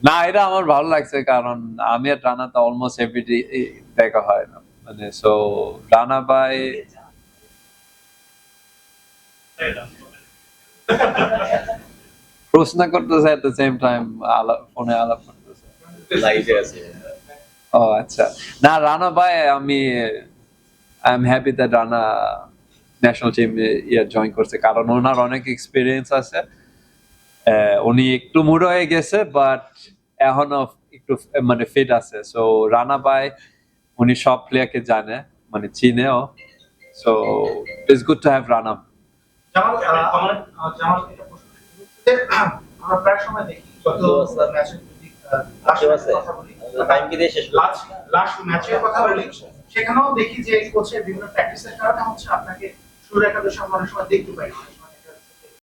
না, এটা আমার ভালো লাগছে কারণ আমি আর রানা তো অলমোস্ট এভরিডে দেখা হয় না, মানে সো রানা ভাই প্রশ্ন করতেছে এট দ্য সেম টাইম ফোনে আলাপ করতেছে। ও আচ্ছা, না রানা ভাই আমি I am happy that Rana national team join করছে কারণ ওনার অনেক এক্সপিরিয়েন্স আছে। উনি একটু মুড হয়ে গেছে বাট এখনো একটু মানে ফিট আছে। সো রানা ভাই উনি সব প্লেয়ারকে জানে, মানে চিনেও। So it's good to have Rana. আমরা প্রায় সময় দেখি গত ম্যাচের লাস্ট ম্যাচের কথা বলি, সেখানেও দেখি যে কোচের বিভিন্ন প্র্যাকটিসের কারণে হচ্ছে আপনাকে শুরু একাদশে আমরা অনেক সময় দেখতে পাই।